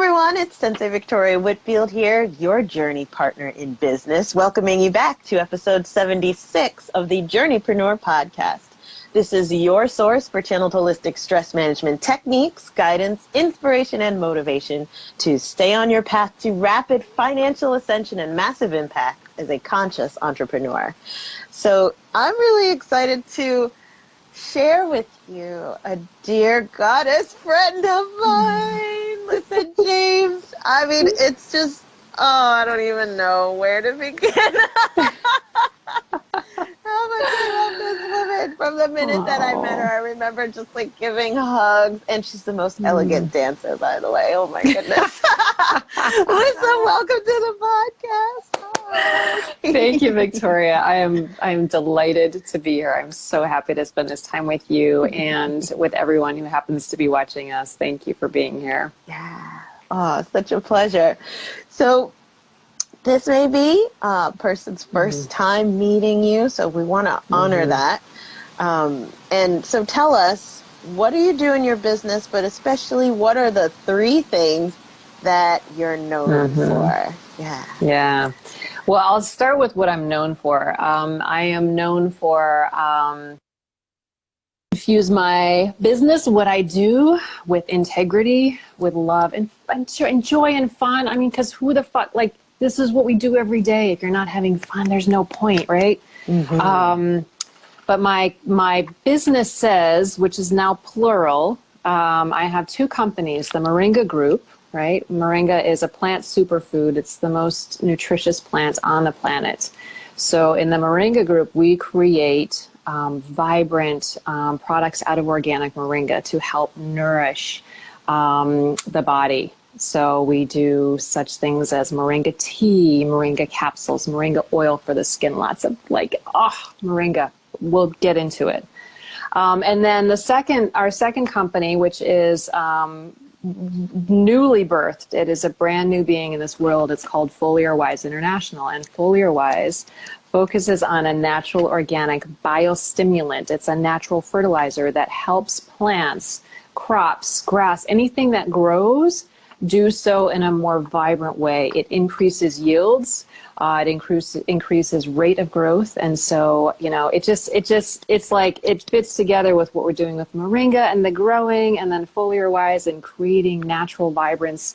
everyone, it's Sensei Victoria Whitfield here, your journey partner in business, welcoming you back to episode 76 of the Journeypreneur Podcast. This is your source for channeled holistic stress management techniques, guidance, inspiration, and motivation to stay on your path to rapid financial ascension and massive impact as a conscious entrepreneur. So I'm really excited to share with you a dear goddess friend of mine, Lissa James. I mean, it's just, I don't even know where to begin. How much I love this woman. From the minute that I met her, I remember just like giving hugs, and she's the most elegant dancer, by the way. Oh my goodness. Lissa, welcome to the podcast. Hi. Thank you, Victoria. I am delighted to be here. I'm so happy to spend this time with you and with everyone who happens to be watching us. Thank you for being here. Yeah. Oh, such a pleasure. So this may be a person's first time meeting you, so we want to honor that. And so tell us, what do you do in your business, but especially what are the 3 things that you're known for? Yeah. Well, I'll start with what I'm known for. I am known for infuse my business, what I do, with integrity, with love, and joy and fun. I mean, because who the fuck, like, this is what we do every day. If you're not having fun, there's no point, right? But my business says, which is now plural, I have 2 companies, the Moringa Group, right? Moringa is a plant superfood. It's the most nutritious plant on the planet. So in the Moringa Group, we create vibrant products out of organic moringa to help nourish the body. So we do such things as moringa tea, moringa capsules, moringa oil for the skin, lots of moringa. We'll get into it. And then our second company, which is newly birthed, it is a brand new being in this world. It's called Foliar Wise International, and Foliar Wise focuses on a natural organic biostimulant. It's a natural fertilizer that helps plants, crops, grass, anything that grows, do so in a more vibrant way. It increases yields. It increases rate of growth. And so, it's like, it fits together with what we're doing with moringa and the growing, and then Foliar Wise and creating natural vibrance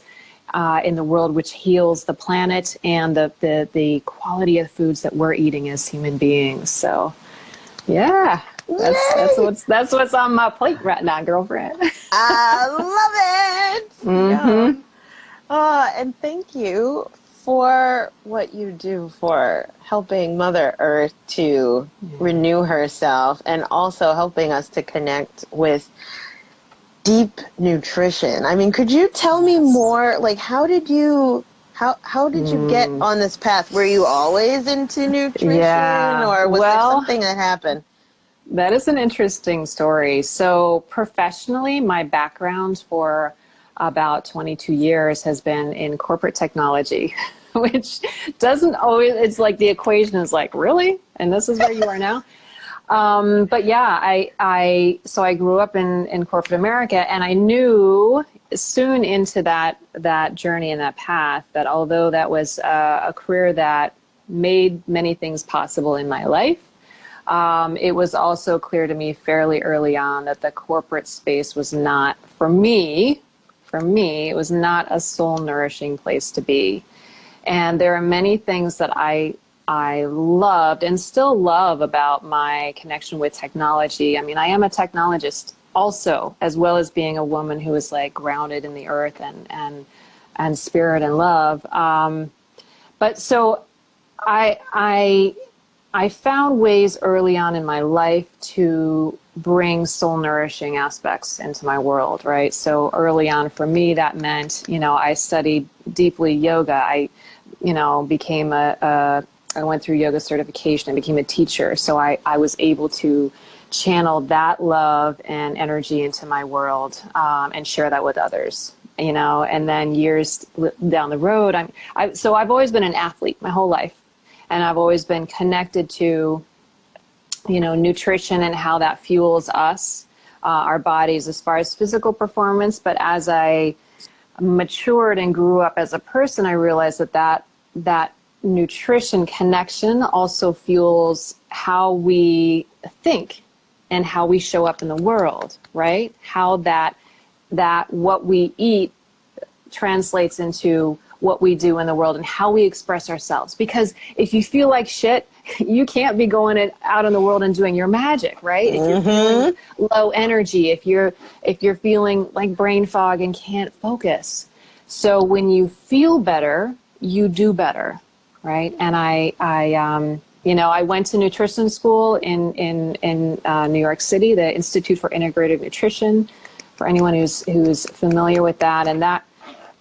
in the world, which heals the planet and the quality of foods that we're eating as human beings. So, yeah. That's what's on my plate right now, girlfriend. I love it. And thank you for what you do for helping Mother Earth to renew herself, and also helping us to connect with deep nutrition. I mean, could you tell me more? Like, how did you get on this path? Were you always into nutrition, or was there something that happened? That is an interesting story. So professionally, my background for about 22 years has been in corporate technology, which doesn't always, it's like the equation is like, really? And this is where you are now? But yeah, so I grew up in corporate America, and I knew soon into that journey and that path that although that was a career that made many things possible in my life, it was also clear to me fairly early on that the corporate space was not, for me, it was not a soul nourishing place to be. And there are many things that I loved and still love about my connection with technology. I mean, I am a technologist also, as well as being a woman who is like grounded in the earth and spirit and love. But so I found ways early on in my life to bring soul nourishing aspects into my world, right? So early on for me, that meant, I studied deeply yoga. I went through yoga certification. I became a teacher. So I was able to channel that love and energy into my world and share that with others, and then years down the road, so I've always been an athlete my whole life. And I've always been connected to, nutrition and how that fuels us, our bodies as far as physical performance. But as I matured and grew up as a person, I realized that nutrition connection also fuels how we think and how we show up in the world, right? How that what we eat translates into what we do in the world and how we express ourselves. Because if you feel like shit, you can't be going out in the world and doing your magic, right? If you're feeling low energy, if you're feeling like brain fog and can't focus. So when you feel better, you do better, right? And I went to nutrition school in New York City, the Institute for Integrative Nutrition, for anyone who's familiar with that. And that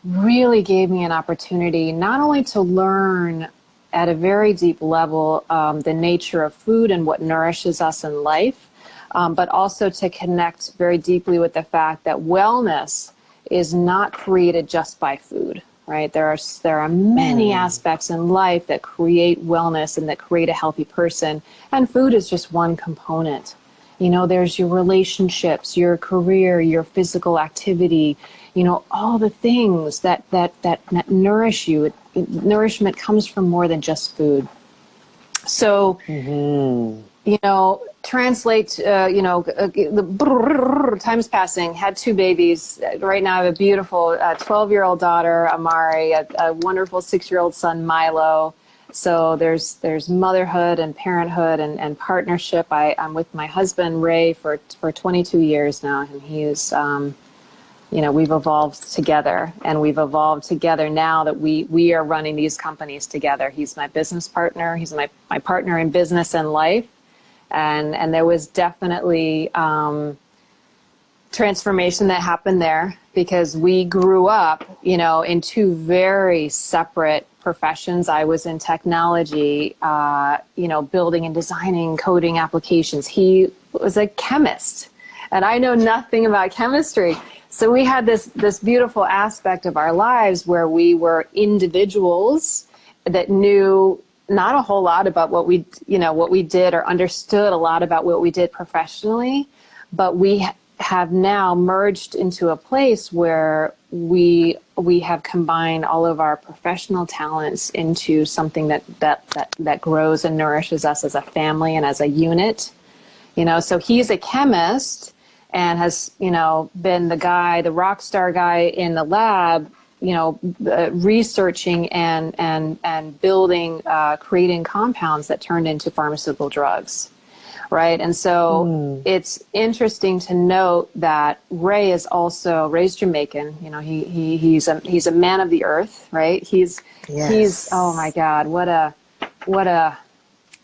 really gave me an opportunity not only to learn at a very deep level the nature of food and what nourishes us in life, but also to connect very deeply with the fact that wellness is not created just by food, right? There are many aspects in life that create wellness and that create a healthy person, and food is just one component. You know, there's your relationships, your career, your physical activity, you know, all the things that nourish you. Nourishment comes from more than just food. So, you know, translate, time's passing, had 2 babies. Right now I have a beautiful 12-year-old daughter, Amari, a wonderful 6-year-old son, Milo. So there's motherhood and parenthood and partnership. I'm with my husband, Ray, for 22 years now. And he is, we've evolved together, and we've evolved together now that we are running these companies together. He's my business partner. He's my partner in business and life. And there was definitely transformation that happened there because we grew up, in 2 very separate professions. I was in technology, building and designing coding applications. He was a chemist, and I know nothing about chemistry. So we had this beautiful aspect of our lives where we were individuals that knew not a whole lot about what we did or understood a lot about what we did professionally, but we have now merged into a place where we have combined all of our professional talents into something that grows and nourishes us as a family and as a unit. So he's a chemist and has, been the rock star guy in the lab, researching and building, creating compounds that turned into pharmaceutical drugs. Right. And so it's interesting to note that Ray's Jamaican. He's a man of the earth. Right. He's oh my God,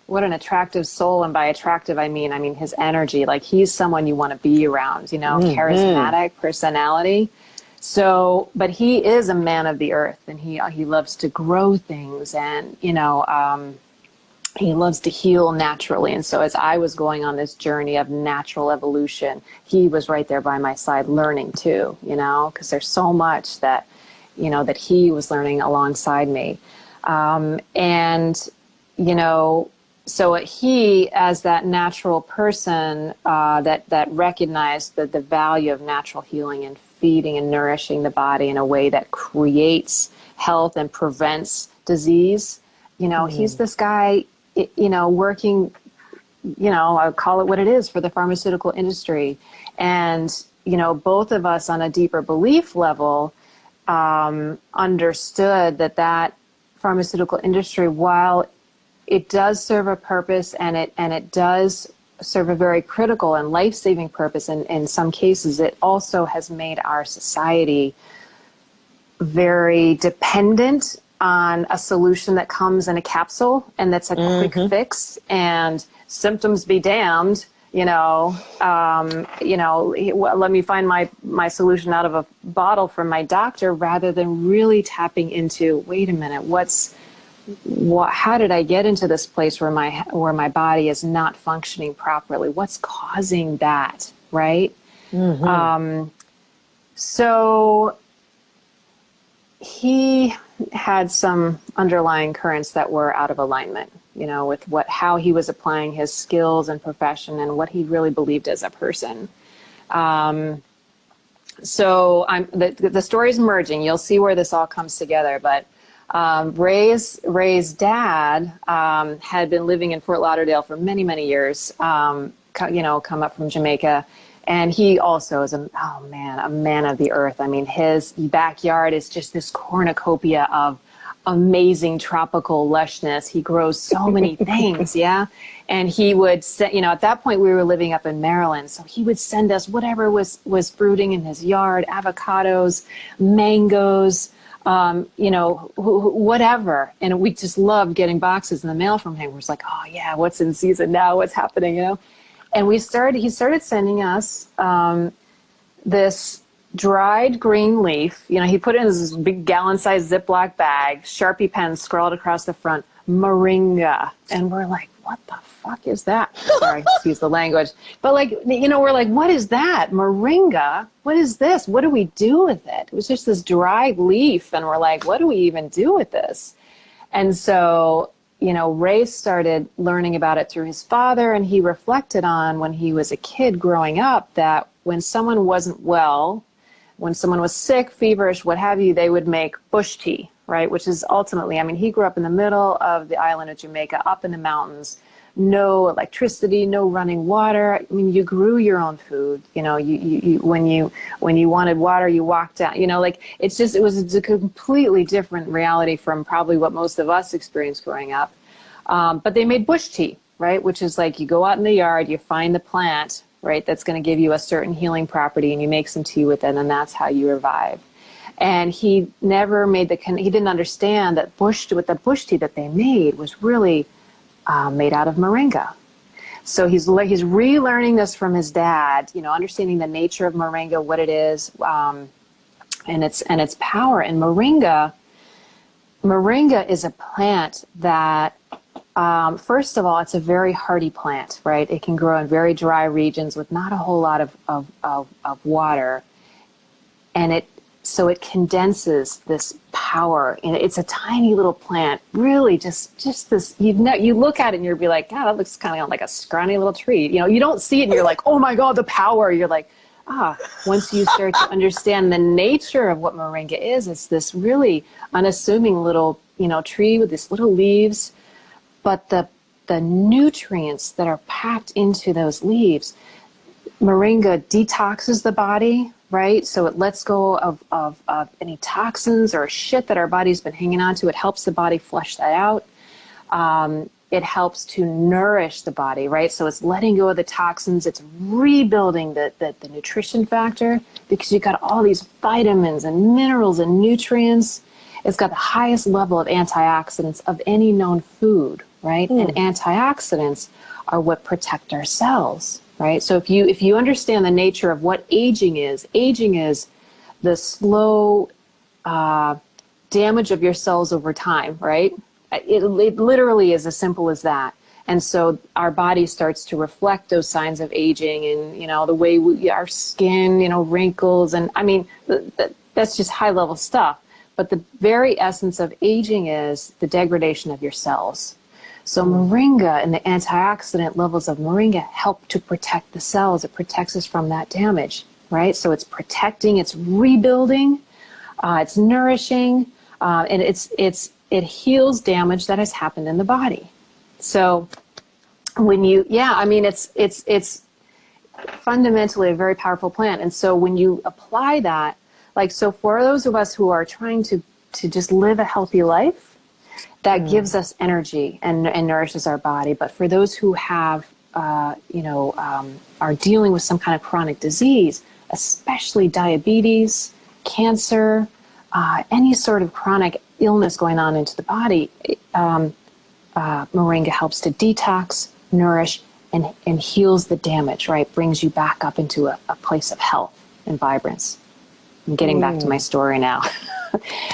what an attractive soul. And by attractive, I mean his energy. Like, he's someone you want to be around, charismatic personality. So, but he is a man of the earth, and he loves to grow things, and, he loves to heal naturally. And so as I was going on this journey of natural evolution, he was right there by my side learning too, because there's so much that, that he was learning alongside me. So he, as that natural person that recognized the value of natural healing and feeding and nourishing the body in a way that creates health and prevents disease, he's this guy, working, I'll call it what it is, for the pharmaceutical industry. And, both of us on a deeper belief level understood that pharmaceutical industry, while it does serve a purpose, and it does serve a very critical and life-saving purpose, and in some cases it also has made our society very dependent on a solution that comes in a capsule and that's a quick fix, and symptoms be damned, let me find my solution out of a bottle from my doctor, rather than really tapping into, wait a minute, how did I get into this place where my body is not functioning properly? What's causing that, right? So he had some underlying currents that were out of alignment, with how he was applying his skills and profession and what he really believed as a person. So the story's merging. You'll see where this all comes together. But Ray's dad had been living in Fort Lauderdale for many, many years. Come up from Jamaica, and he also is a man of the earth. I mean, his backyard is just this cornucopia of amazing tropical lushness. He grows so many things, yeah. And he would send, at that point we were living up in Maryland, so he would send us whatever was fruiting in his yard, avocados, mangoes, whatever. And we just loved getting boxes in the mail from him. We're just like, oh yeah, what's in season now? What's happening, And he started sending us this dried green leaf. He put it in this big gallon-sized Ziploc bag, Sharpie pen scrawled across the front, moringa. And we're like, what the fuck is that? Sorry, excuse the language. But we're like, what is that? Moringa? What is this? What do we do with it? It was just this dried leaf. And we're like, what do we even do with this? And so, Ray started learning about it through his father, and he reflected on when he was a kid growing up that when someone wasn't well, when someone was sick, feverish, what have you, they would make bush tea, right? Which is ultimately, he grew up in the middle of the island of Jamaica, up in the mountains, no electricity, no running water. You grew your own food. You when you wanted water, you walked out. It was a completely different reality from probably what most of us experienced growing up. But they made bush tea, right? Which is like you go out in the yard, you find the plant, right, that's going to give you a certain healing property, and you make some tea with it, and that's how you revive. And he never made he didn't understand that the bush tea that they made was really made out of moringa. So he's relearning this from his dad, understanding the nature of moringa, what it is, and its power. And moringa is a plant that, first of all, it's a very hardy plant, right? It can grow in very dry regions with not a whole lot of water, and so it condenses this power. And it's a tiny little plant, really just this, you look at it and you'll be like, God, that looks kind of like a scrawny little tree. You don't see it and you're like, oh my God, the power. You're like, once you start to understand the nature of what moringa is, it's this really unassuming little, tree with these little leaves, but the nutrients that are packed into those leaves, moringa detoxes the body, right? So it lets go of any toxins or shit that our body's been hanging on to. It helps the body flush that out. It helps to nourish the body, right? So it's letting go of the toxins. It's rebuilding the nutrition factor, because you've got all these vitamins and minerals and nutrients. It's got the highest level of antioxidants of any known food, right? And antioxidants are what protect our cells. Right. So if you understand the nature of what aging is the slow damage of your cells over time. Right. It literally is as simple as that. And so our body starts to reflect those signs of aging, and, the way our skin, wrinkles. And that's just high level stuff. But the very essence of aging is the degradation of your cells. So moringa and the antioxidant levels of moringa help to protect the cells. It protects us from that damage, right? So it's protecting, it's rebuilding, it's nourishing, and it heals damage that has happened in the body. So it's fundamentally a very powerful plant. And so when you apply that, so for those of us who are trying to just live a healthy life, that gives us energy and nourishes our body. But for those who have, are dealing with some kind of chronic disease, especially diabetes, cancer, any sort of chronic illness going on into the body, moringa helps to detox, nourish, and heals the damage, right? Brings you back up into a place of health and vibrance. I'm getting back to my story now.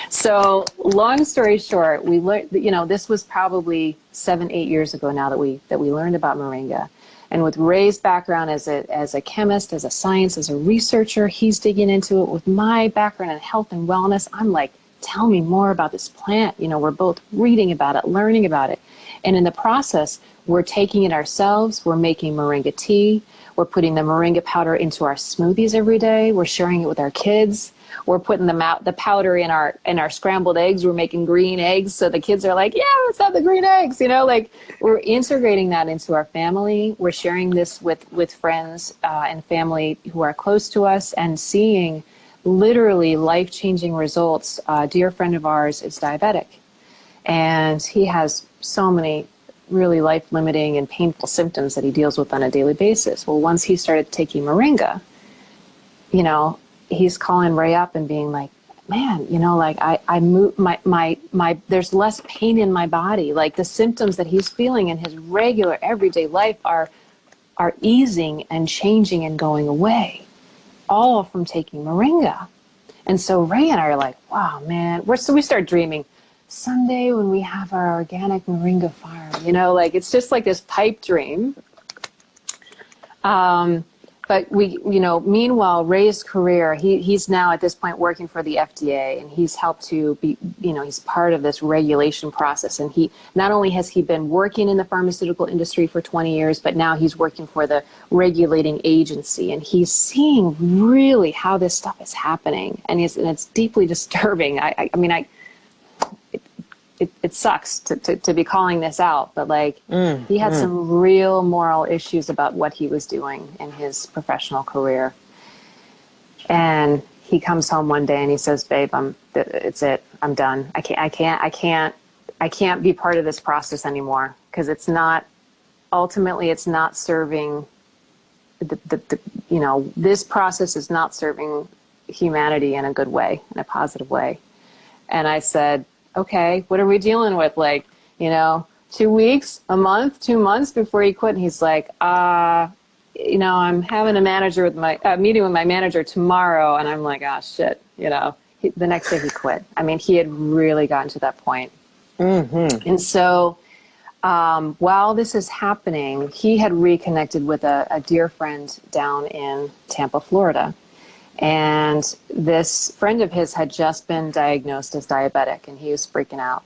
So long story short, we learned, this was probably 7-8 years ago now that we learned about moringa. And with Ray's background as a chemist, as a science, as a researcher, he's digging into it. With my background in health and wellness, I'm like, tell me more about this plant. We're both reading about it, learning about it. And in the process, we're taking it ourselves. We're making moringa tea. We're putting the moringa powder into our smoothies every day. We're sharing it with our kids. We're putting the powder in our scrambled eggs. We're making green eggs. So the kids are like, yeah, let's have the green eggs. Like we're integrating that into our family. We're sharing this with friends and family who are close to us and seeing literally life-changing results. A dear friend of ours is diabetic, and he has so many really life-limiting and painful symptoms that he deals with on a daily basis. Well, once he started taking moringa, he's calling Ray up and being like, man, like I move my there's less pain in my body. Like the symptoms that he's feeling in his regular everyday life are easing and changing and going away, all from taking moringa. And so Ray and I are like, wow, man. So we start dreaming someday when we have our organic moringa farm, like it's just like this pipe dream. But meanwhile, Ray's career, he's now at this point working for the FDA, and he's helped to be, he's part of this regulation process. And he, not only has he been working in the pharmaceutical industry for 20 years, but now he's working for the regulating agency, and he's seeing really how this stuff is happening. And it's deeply disturbing. It sucks to be calling this out, but he had some real moral issues about what he was doing in his professional career. And he comes home one day and he says, babe, it's it. I'm done. I can't be part of this process anymore, because ultimately it's not serving this process is not serving humanity in a good way, in a positive way. And I said, okay, what are we dealing with? 2 weeks, a month, 2 months before he quit. And he's like, I'm having a meeting with my manager tomorrow. And I'm like, oh shit. The next day he quit. I mean, he had really gotten to that point. Mm-hmm. And so, while this is happening, he had reconnected with a dear friend down in Tampa, Florida. And this friend of his had just been diagnosed as diabetic, and he was freaking out.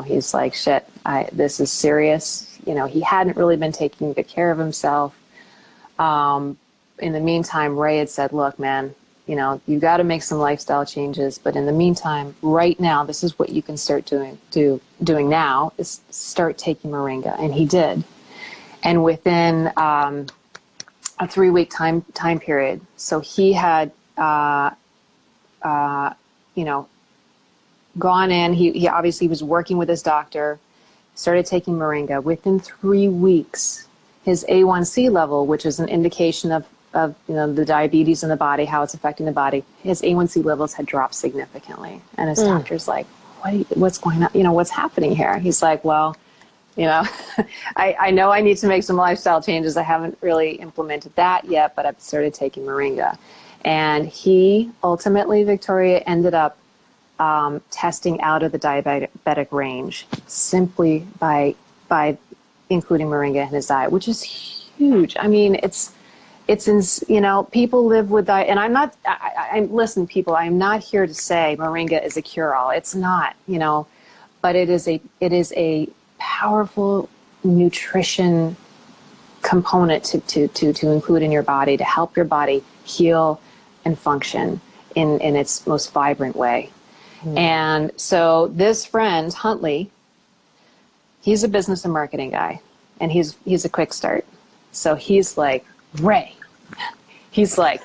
He's like, shit, this is serious. He hadn't really been taking good care of himself. In the meantime, Ray had said, look, man, you got to make some lifestyle changes. But in the meantime, right now, this is what you can start doing now is start taking moringa. And he did. And within a 3-week time period, so he had gone in, he obviously was working with his doctor, started taking moringa. Within 3 weeks, his A1C level, which is an indication of the diabetes in the body, how it's affecting the body, his A1C levels had dropped significantly. And his doctor's like, what's going on? What's happening here? He's like, well, I know I need to make some lifestyle changes. I haven't really implemented that yet, but I've started taking moringa. And he ultimately, Victoria, ended up testing out of the diabetic range simply by including moringa in his diet, which is huge. I mean, people live with diet, and I'm not. Listen, people, I'm not here to say moringa is a cure-all. It's not, but it is a powerful nutrition component to include in your body, to help your body heal and function in its most vibrant way. And so this friend, Huntley, he's a business and marketing guy, and he's a quick start. So he's like, Ray, he's like,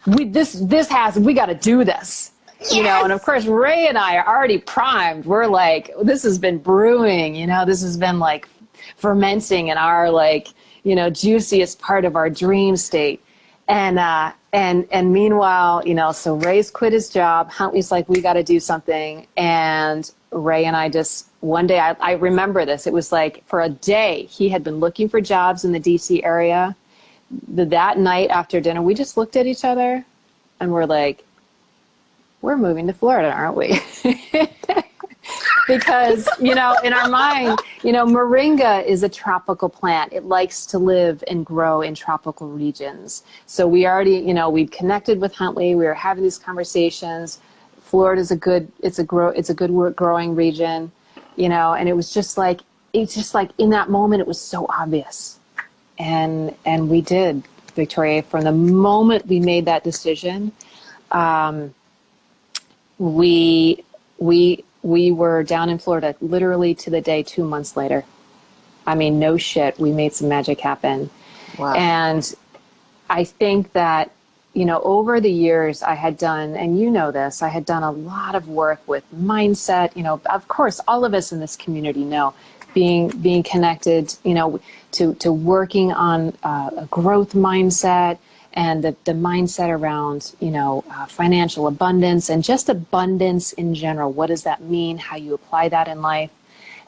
we got to do this. Yes! And of course, Ray and I are already primed. We're like, this has been brewing, this has been like fermenting in our juiciest part of our dream state. And meanwhile, so Ray's quit his job. Huntley's like, we got to do something. And Ray and I just, one day, I remember this. It was like for a day, he had been looking for jobs in the DC area. That night after dinner, we just looked at each other and we're like, we're moving to Florida, aren't we? Because, in our mind, moringa is a tropical plant. It likes to live and grow in tropical regions. So we already, we'd connected with Huntley. We were having these conversations. Florida's a good growing region, and it was just like in that moment, it was so obvious. And we did. Victoria, from the moment we made that decision, we were down in Florida literally to the day 2 months later. I mean, no shit, we made some magic happen. Wow. And I think that, you know, over the years I had done, and you know this, I had done a lot of work with mindset. You know, of course, all of us in this community know being connected, you know, to working on a growth mindset, and the mindset around, you know, financial abundance and just abundance in general. What does that mean? How you apply that in life?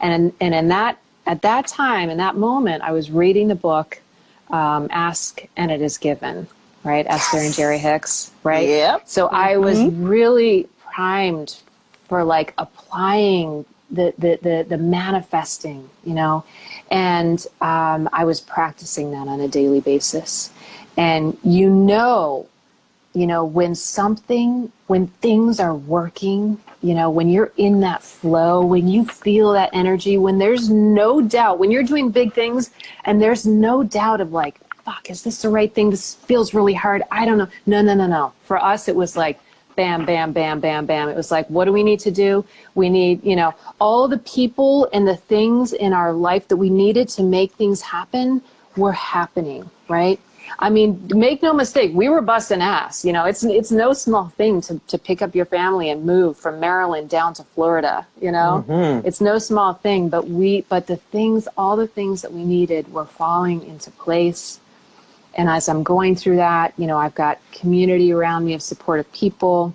And in that, at that time, in that moment, I was reading the book, Ask and It Is Given, right? Esther and Jerry Hicks, right? Yep. So I was really primed for like applying the manifesting, you know, and I was practicing that on a daily basis. And you know, when things are working, you know, when you're in that flow, when you feel that energy, when there's no doubt, when you're doing big things and there's no doubt of like, fuck, is this the right thing? This feels really hard. I don't know. No. For us, it was like, bam, bam, bam, bam, bam. It was like, what do we need to do? We need, you know, all the people and the things in our life that we needed to make things happen were happening, right? I mean, make no mistake, we were busting ass. You know, it's no small thing to pick up your family and move from Maryland down to Florida, you know? It's no small thing, but the things, all the things that we needed were falling into place. And as I'm going through that, you know, I've got community around me of supportive people,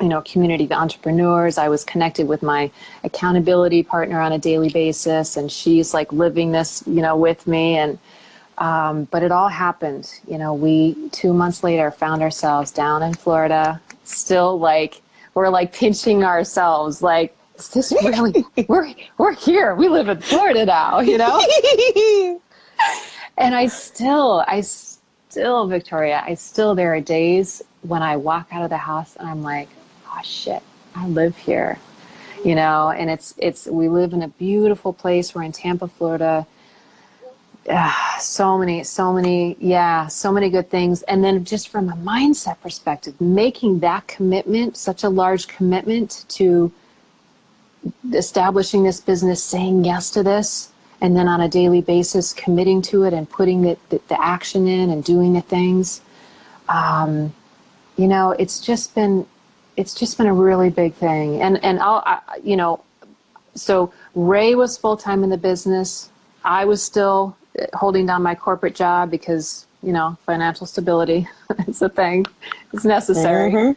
you know, community of entrepreneurs. I was connected with my accountability partner on a daily basis, and she's like living this, you know, with me. And but it all happened. You know, we 2 months later found ourselves down in Florida, still like, we're like pinching ourselves, like, is this really, we're here. We live in Florida now, you know? And I still, Victoria, there are days when I walk out of the house and I'm like, oh shit, I live here, you know? And we live in a beautiful place. We're in Tampa, Florida. So many good things. And then just from a mindset perspective, making that commitment, such a large commitment to establishing this business, saying yes to this, and then on a daily basis, committing to it and putting the action in and doing the things. You know, it's just been a really big thing. And you know, so Ray was full-time in the business. I was still holding down my corporate job because, you know, financial stability is a thing. It's necessary.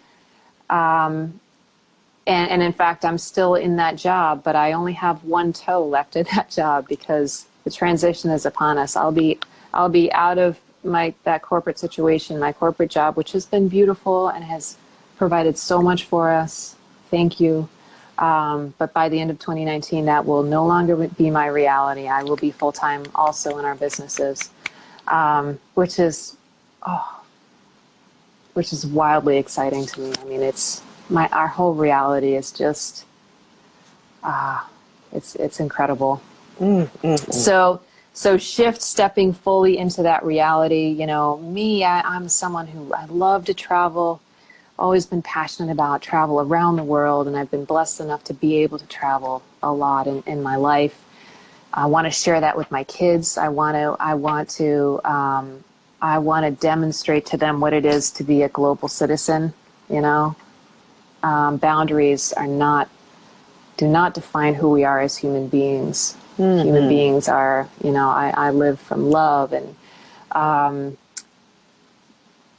And in fact, I'm still in that job, but I only have one toe left in that job because the transition is upon us. I'll be out of that corporate situation, my corporate job, which has been beautiful and has provided so much for us. Thank you. But by the end of 2019, that will no longer be my reality. I will be full-time also in our businesses, which is wildly exciting to me. I mean, our whole reality is just, it's incredible. So stepping fully into that reality, you know, I'm someone who, I love to travel. Always been passionate about travel around the world, and I've been blessed enough to be able to travel a lot in my life. I want to share that with my kids. I want to demonstrate to them what it is to be a global citizen. You know, boundaries do not define who we are as human beings. Human beings are, you know, I live from love, and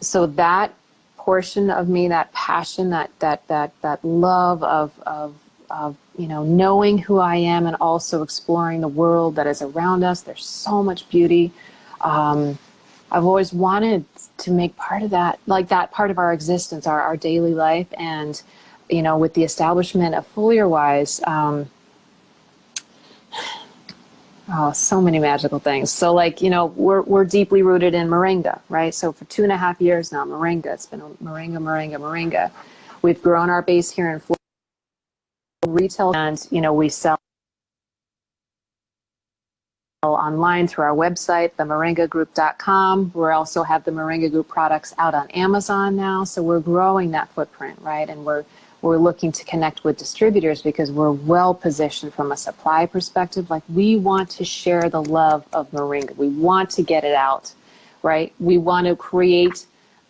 so that portion of me, that passion, that love of you know, knowing who I am and also exploring the world that is around us. There's so much beauty. I've always wanted to make part of that, like that part of our existence, our daily life. And, you know, with the establishment of FolioWise, so many magical things. So like, you know, we're deeply rooted in Moringa, right? So for 2.5 years now, Moringa, it's been Moringa. We've grown our base here in Florida, retail, and, you know, we sell online through our website, themoringagroup.com. We also have the Moringa Group products out on Amazon now. So we're growing that footprint, right? And we're looking to connect with distributors because we're well positioned from a supply perspective. Like, we want to share the love of Moringa. We want to get it out, right? We want to create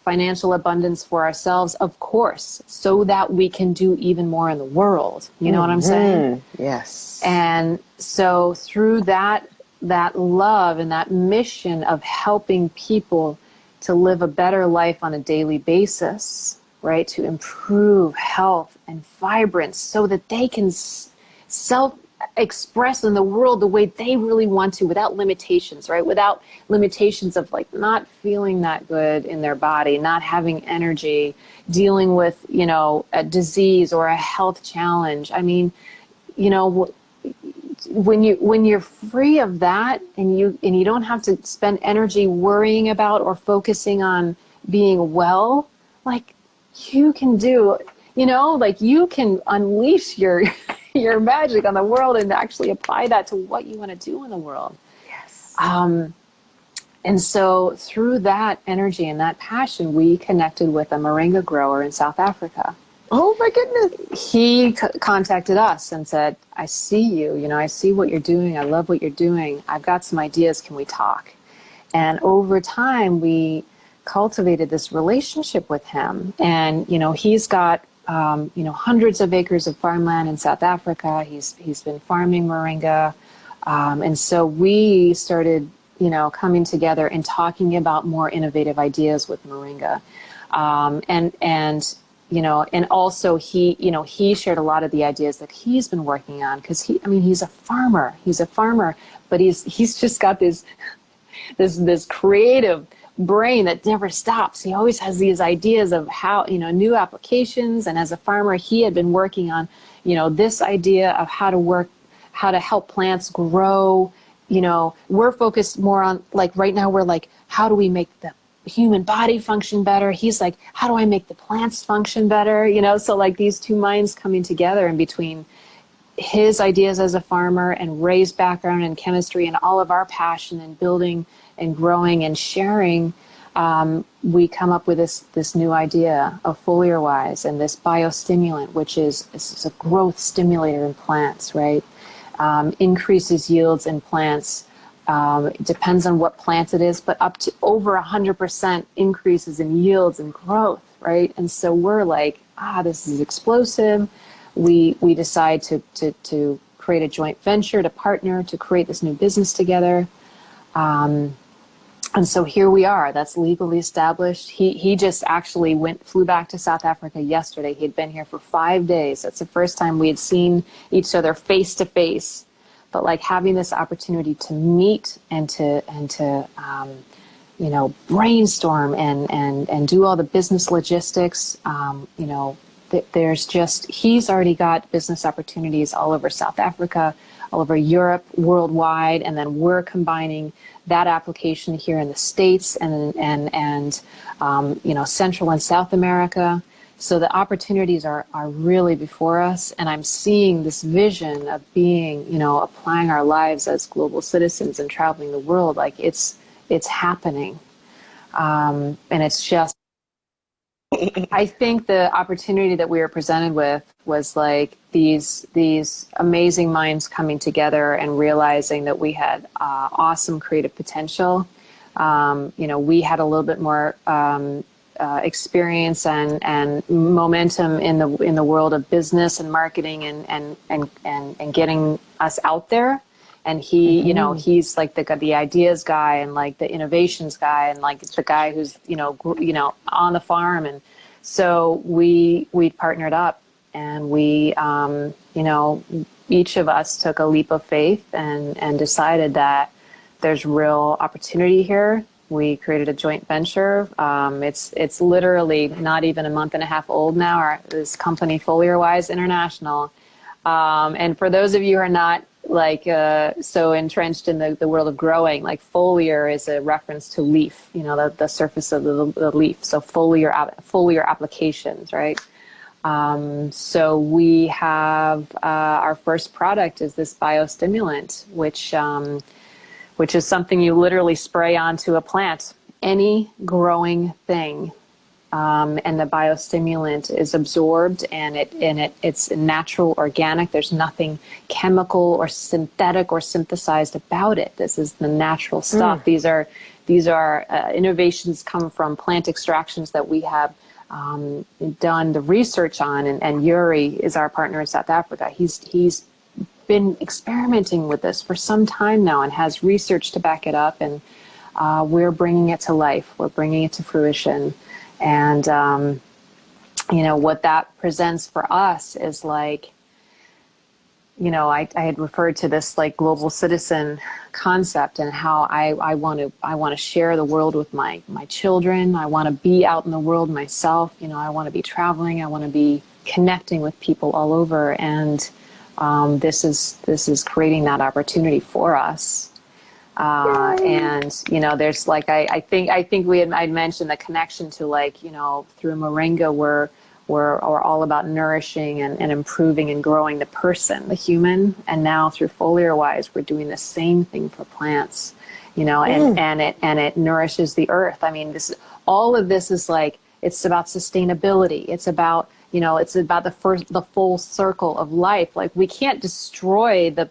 financial abundance for ourselves, of course, so that we can do even more in the world. You know what I'm saying? Yes. And so through that love and that mission of helping people to live a better life on a daily basis, right, to improve health and vibrance so that they can self-express in the world the way they really want to, without limitations, right, without limitations of like not feeling that good in their body, not having energy, dealing with, you know, a disease or a health challenge. I mean, you know, when you're free of that, and you don't have to spend energy worrying about or focusing on being well, like, you can do, you know, like, you can unleash your your magic on the world and actually apply that to what you want to do in the world. Yes. And so through that energy and that passion, we connected with a moringa grower in South Africa. Oh my goodness. He contacted us and said, I see you, you know, I see what you're doing. I love what you're doing. I've got some ideas. Can we talk? And over time, we cultivated this relationship with him. And, you know, he's got, you know, hundreds of acres of farmland in South Africa. He's been farming moringa. And so we started, you know, coming together and talking about more innovative ideas with moringa. And you know, and also he, you know, he shared a lot of the ideas that he's been working on, because he's a farmer, but he's just got this creative brain that never stops. He always has these ideas of how, you know, new applications. And as a farmer, he had been working on, you know, this idea of how to help plants grow. You know, we're focused more on, like, right now we're like, how do we make the human body function better? He's like, how do I make the plants function better? You know, so like these two minds coming together, and between his ideas as a farmer and Ray's background in chemistry and all of our passion in building and growing and sharing, we come up with this new idea of Foliar Wise and this biostimulant, which is a growth stimulator in plants, right? Increases yields in plants. It depends on what plant it is, but up to over 100% increases in yields and growth, right? And so we're like, this is explosive. We decide to create a joint venture, to partner, to create this new business together. And so here we are. That's legally established. He just actually flew back to South Africa yesterday. He'd been here for 5 days. That's the first time we had seen each other face to face. But like having this opportunity to meet and to you know, brainstorm and do all the business logistics. You know, he's already got business opportunities all over South Africa, all over Europe, worldwide, and then we're combining that application here in the States and you know, Central and South America. So the opportunities are really before us, and I'm seeing this vision of being, you know, applying our lives as global citizens and traveling the world. Like it's happening, and it's just. I think the opportunity that we were presented with was like these amazing minds coming together and realizing that we had awesome creative potential. You know, we had a little bit more. Experience and momentum in the world of business and marketing and getting us out there, and he you know, he's like the ideas guy and like the innovations guy and like the guy who's you know on the farm. And so we partnered up, and we you know, each of us took a leap of faith and decided that there's real opportunity here. We created a joint venture. It's literally not even a month and a half old now. This company, Foliar Wise International. And for those of you who are not like so entrenched in the world of growing, like foliar is a reference to leaf, you know, the surface of the leaf. So foliar applications, right? So we have our first product is this biostimulant, which which is something you literally spray onto a plant, any growing thing. And the biostimulant is absorbed, and it's natural, organic. There's nothing chemical or synthetic or synthesized about it. This is the natural stuff. These are innovations come from plant extractions that we have done the research on, and Yuri is our partner in South Africa. He's been experimenting with this for some time now and has research to back it up, and we're bringing it to life. We're bringing it to fruition. And, what that presents for us is like, I had referred to this like global citizen concept, and how I want to share the world with my children. I want to be out in the world myself. I want to be traveling. I want to be connecting with people all over. And this is creating that opportunity for us. And there's like I think I'd mentioned the connection to through Moringa we're all about nourishing and improving and growing the person, the human, and now through Foliar Wise we're doing the same thing for plants, and it nourishes the earth. I mean, all of this is like, it's about sustainability. It's about it's about the full circle of life. Like, we can't destroy the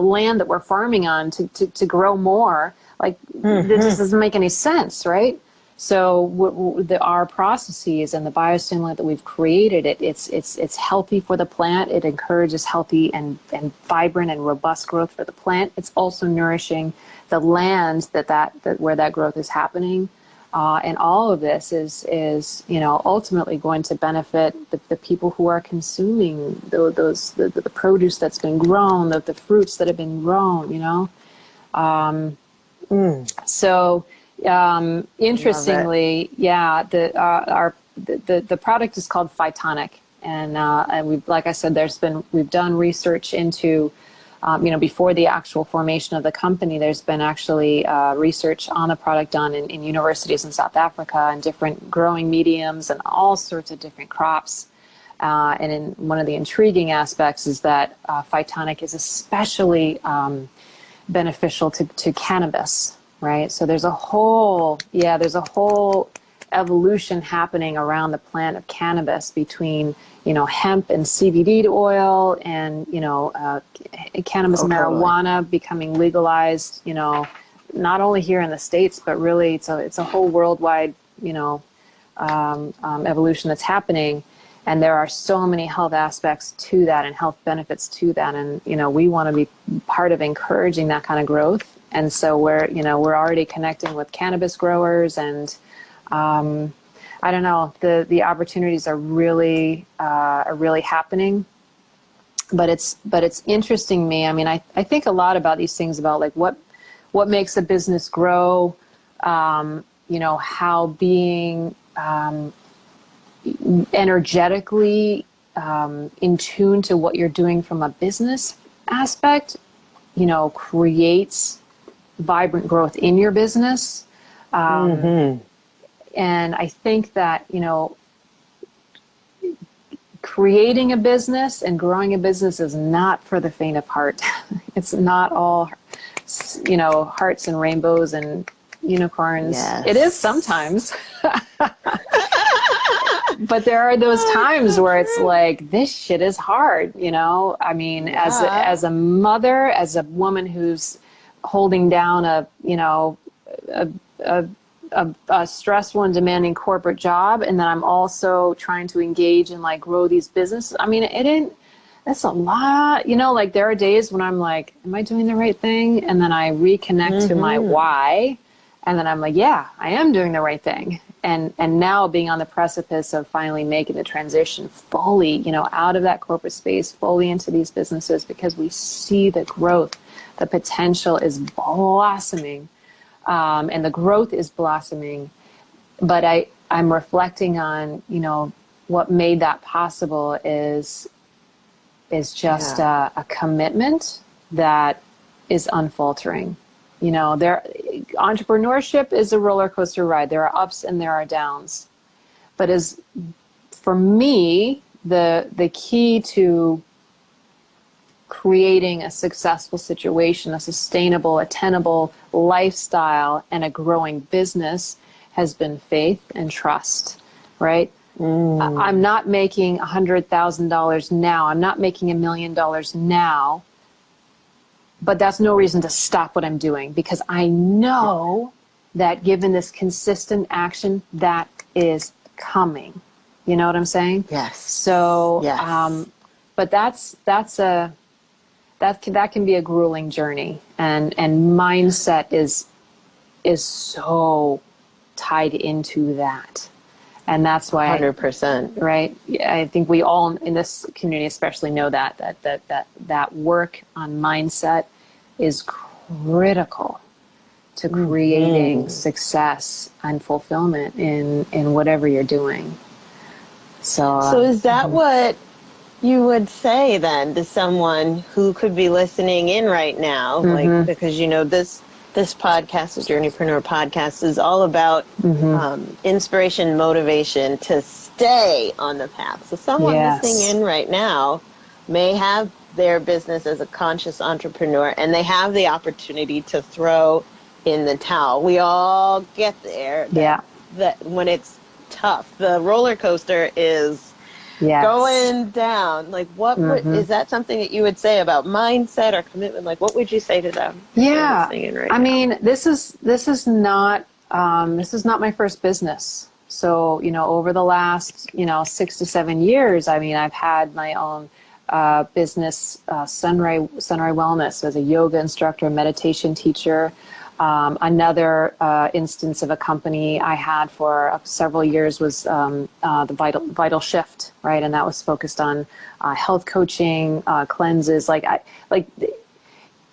land that we're farming on to grow more. Like, this just doesn't make any sense, right? So our processes and the biostimulant that we've created, it's healthy for the plant. It encourages healthy and vibrant and robust growth for the plant. It's also nourishing the land that where that growth is happening. And all of this is ultimately going to benefit the people who are consuming the produce that's been grown, the fruits that have been grown, So interestingly, the product is called Phytonic, and we've, like I said, we've done research into. Before the actual formation of the company, there's been actually research on the product done in universities in South Africa and different growing mediums and all sorts of different crops. And in one of the intriguing aspects is that Phytonic is especially beneficial to cannabis, right? So there's a whole evolution happening around the plant of cannabis between hemp and CBD oil and cannabis marijuana becoming legalized, not only here in the States, but really it's a whole worldwide evolution that's happening. And there are so many health aspects to that and health benefits to that, and we want to be part of encouraging that kind of growth. And so we're already connecting with cannabis growers, and I don't know, the opportunities are really happening, but it's interesting me. I mean, I think a lot about these things, about like what makes a business grow, how being energetically in tune to what you're doing from a business aspect, creates vibrant growth in your business. And I think that, creating a business and growing a business is not for the faint of heart. It's not all, hearts and rainbows and unicorns. Yes. It is sometimes. But there are those times where it's like, this shit is hard, I mean, as a mother, as a woman who's holding down a stressful and demanding corporate job, and then I'm also trying to engage and like grow these businesses. I mean, that's a lot, like there are days when I'm like, am I doing the right thing? And then I reconnect to my why. And then I'm like, yeah, I am doing the right thing. And now being on the precipice of finally making the transition fully, out of that corporate space, fully into these businesses, because we see the growth, the potential is blossoming. And the growth is blossoming, but I'm reflecting on, what made that possible is just a commitment that is unfaltering. Entrepreneurship is a roller coaster ride. There are ups and there are downs, but for me, the key to creating a successful situation, a sustainable, attainable lifestyle, and a growing business has been faith and trust, right? I'm not making $100,000 now. I'm not making $1 million now, but that's no reason to stop what I'm doing, because I know that given this consistent action, that is coming. You know what I'm saying? Yes. So, yes. but that can be a grueling journey, and mindset is so tied into that. And that's why 100%. right? I think we all in this community especially know that work on mindset is critical to creating success and fulfillment in whatever you're doing. So is that what you would say then to someone who could be listening in right now? Like, because this podcast, the Journeypreneur Podcast, is all about inspiration, motivation to stay on the path. So someone listening in right now may have their business as a conscious entrepreneur, and they have the opportunity to throw in the towel. We all get there. That when it's tough, the roller coaster is going down. Like, what is that something that you would say about mindset or commitment? Like, what would you say to them? Yeah, I mean, this is not my first business. So, over the last 6 to 7 years, I mean, I've had my own business, Sunray Wellness, as a yoga instructor, meditation teacher. Another instance of a company I had for several years was the Vital Shift, right? And that was focused on health coaching, cleanses,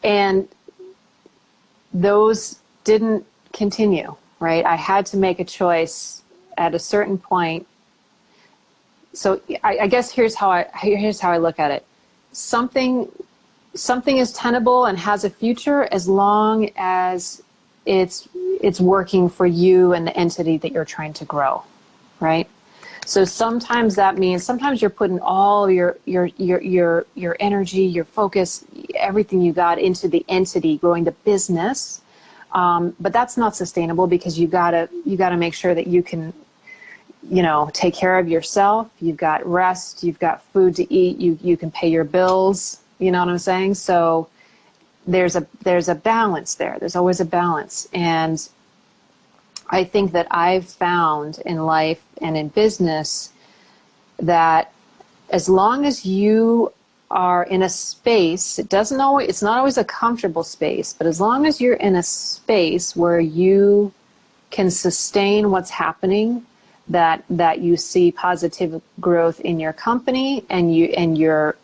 and those didn't continue, right? I had to make a choice at a certain point. So I guess here's how I look at it. Something is tenable and has a future as long as it's working for you and the entity that you're trying to grow, right? So sometimes that means you're putting all your energy, your focus, everything you got into the entity, growing the business, but that's not sustainable, because you gotta make sure that you can take care of yourself. You've got rest, you've got food to eat, you can pay your bills. You know what I'm saying? So there's a balance there. There's always a balance. And I think that I've found in life and in business that as long as you are in a space, it's not always a comfortable space, but as long as you're in a space where you can sustain what's happening, that you see positive growth in your company, and you're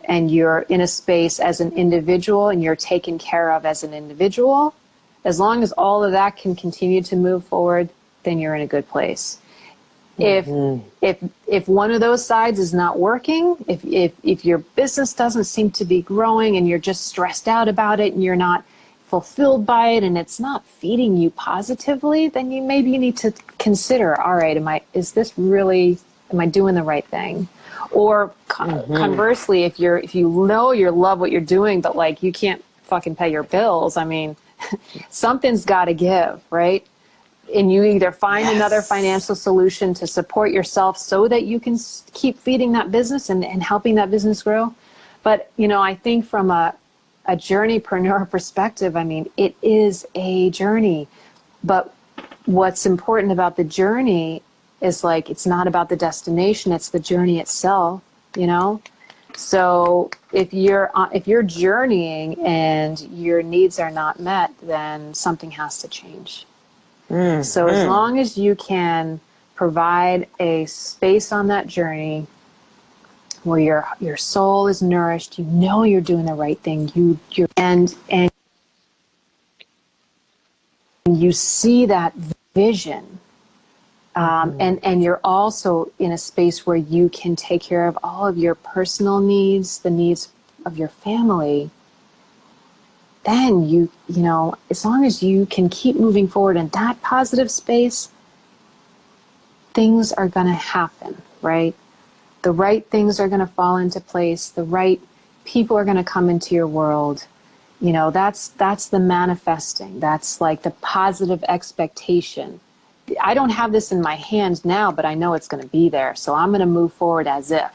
in a space as an individual, and you're taken care of as an individual, as long as all of that can continue to move forward, then you're in a good place. If one of those sides is not working, if your business doesn't seem to be growing, and you're just stressed out about it, and you're not fulfilled by it, and it's not feeding you positively, then you need to consider, all right, am I doing the right thing? Or conversely, if you love what you're doing, but like you can't fucking pay your bills, I mean, something's got to give, right? And you either find another financial solution to support yourself so that you can keep feeding that business and helping that business grow. But, I think from a journeypreneur perspective, I mean, it is a journey. But what's important about the journey is, like, it's not about the destination, it's the journey itself, So if you're journeying and your needs are not met, then something has to change. So as long as you can provide a space on that journey where your soul is nourished, you're doing the right thing, and you see that vision, and you're also in a space where you can take care of all of your personal needs, the needs of your family, then as long as you can keep moving forward in that positive space, things are going to happen, right? The right things are going to fall into place. The right people are going to come into your world. You know, that's the manifesting. That's like the positive expectation. I don't have this in my hand now, but I know it's going to be there. So I'm going to move forward as if.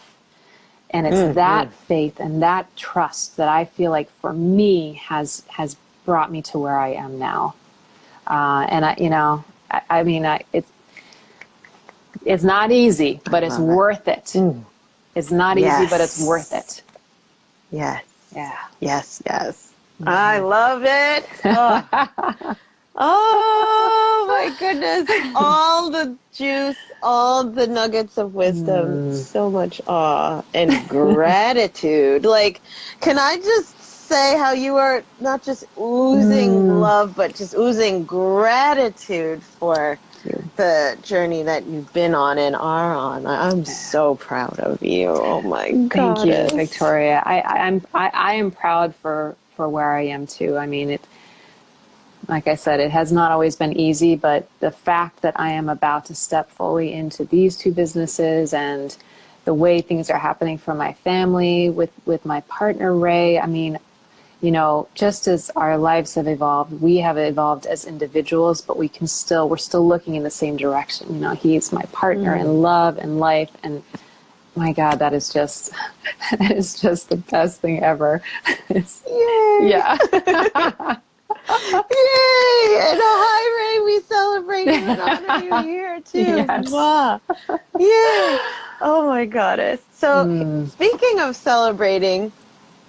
And it's that faith and that trust that I feel like for me has brought me to where I am now. And it's not easy, but it's worth it. It's not easy, but it's worth it. Yes. Yeah. Yes. Yes. I love it. Oh. Oh my goodness. All the juice, all the nuggets of wisdom, so much awe and gratitude. Like, can I just say how you are not just oozing love, but just oozing gratitude for the journey that you've been on and are on. I'm so proud of you. Oh my God. Thank you, Victoria. I am proud for where I am too. I mean, like I said, it has not always been easy, but the fact that I am about to step fully into these two businesses and the way things are happening for my family with my partner, Ray, I mean, you know, just as our lives have evolved, we have evolved as individuals, but we're still looking in the same direction. You know, he's my partner in love and life. And my God, that is just the best thing ever. Yay! Yeah. Yay! And hi, Ray, we celebrate you and honor you here too. Yes. Wow. Yay! Oh my goddess. So speaking of celebrating,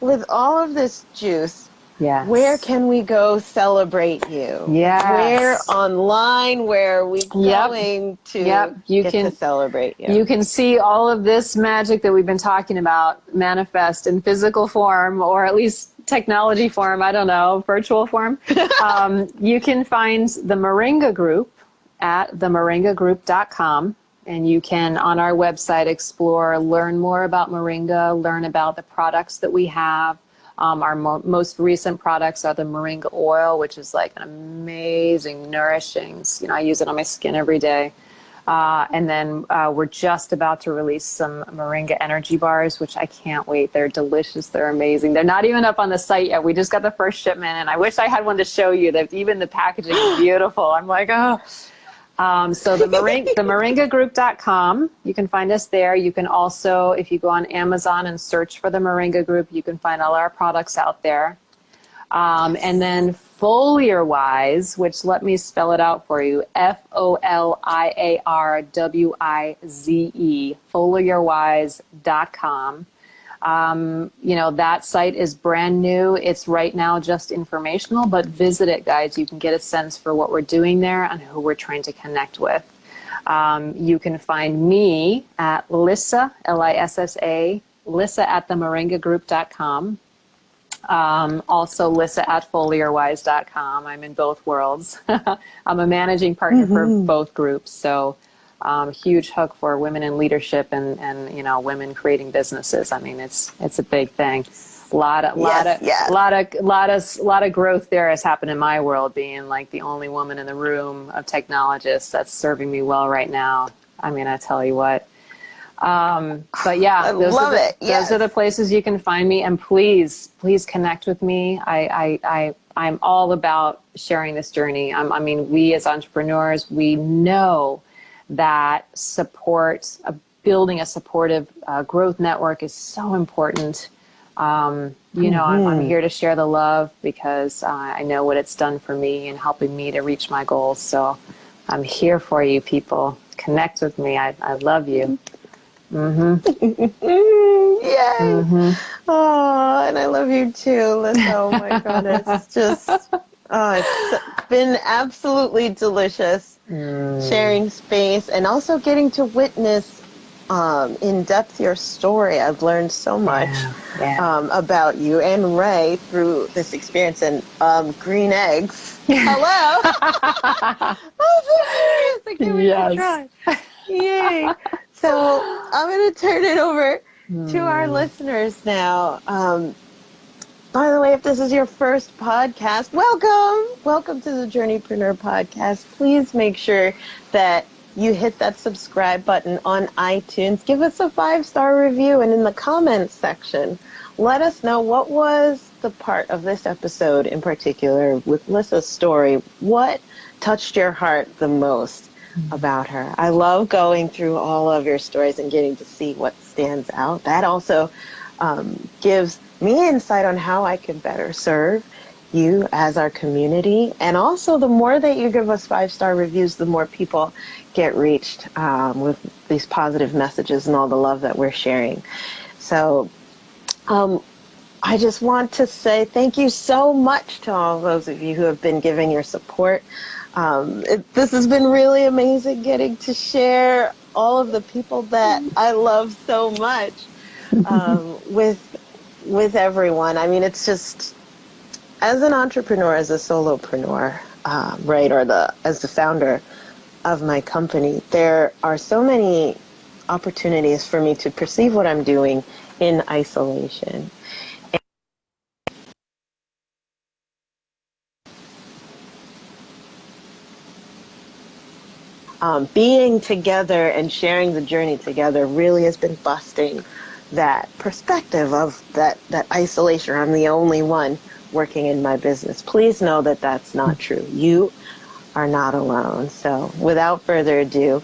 with all of this juice, yes. Where can we go celebrate you? Yes. Where online? Where are we going to get to celebrate you? You can see all of this magic that we've been talking about manifest in physical form, or at least technology form, I don't know, virtual form. You can find the Moringa Group at themoringagroup.com. And you can, on our website, explore, learn more about Moringa, learn about the products that we have. Our most recent products are the Moringa oil, which is like an amazing, nourishing, you know, I use it on my skin every day. And then we're just about to release some Moringa energy bars, which I can't wait. They're delicious. They're amazing. They're not even up on the site yet. We just got the first shipment, and I wish I had one to show you. That even the packaging is beautiful. I'm like, oh. So the moringagroup.com, you can find us there. You can also, if you go on Amazon and search for the Moringa Group, you can find all our products out there. And then Foliarwize, which let me spell it out for you, Foliarwize, Foliarwize.com. You know, that site is brand new. It's right now just informational, but visit it, guys. You can get a sense for what we're doing there and who we're trying to connect with. You can find me at Lissa, Lissa, Lissa at themoringagroup.com. Also Lissa at Foliarwize.com. I'm in both worlds. I'm a managing partner for both groups. So huge hook for women in leadership and you know, women creating businesses. I mean, it's a big thing. A lot of growth there has happened in my world, being like the only woman in the room of technologists. That's serving me well right now. I mean, I tell you what. But yeah, those are the places you can find me, and please connect with me. I'm all about sharing this journey. I mean, we as entrepreneurs, we know that building a supportive growth network is so important. You know, I'm here to share the love because I know what it's done for me and helping me to reach my goals. So I'm here for you, people. Connect with me. I love you. Yay! Oh, and I love you too, Lissa. Oh my goodness, it's been absolutely delicious sharing space and also getting to witness in depth your story. I've learned so much about you and Ray through this experience. And green eggs. Hello. Oh, so curious. I can't wait to try. Yay. So I'm going to turn it over to our listeners now. By the way, if this is your first podcast, welcome to the Journeypreneur Podcast. Please make sure that you hit that subscribe button on iTunes. Give us a 5-star review, and in the comments section let us know, what was the part of this episode in particular with Lissa's story? What touched your heart the most about her? I love going through all of your stories and getting to see what stands out. That also gives me insight on how I can better serve you as our community. And also, the more that you give us 5-star reviews, the more people get reached with these positive messages and all the love that we're sharing. So I just want to say thank you so much to all those of you who have been giving your support. This has been really amazing, getting to share all of the people that I love so much with everyone. I mean, it's just, as an entrepreneur, as a solopreneur, right, or as the founder of my company, there are so many opportunities for me to perceive what I'm doing in isolation. Being together and sharing the journey together really has been busting that perspective of that isolation. I'm the only one working in my business. Please know that that's not true. You are not alone. So without further ado,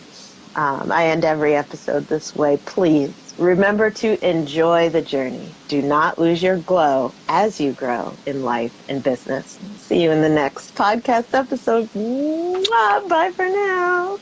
I end every episode this way. Please remember to enjoy the journey. Do not lose your glow as you grow in life and business. See you in the next podcast episode. Mwah, bye for now.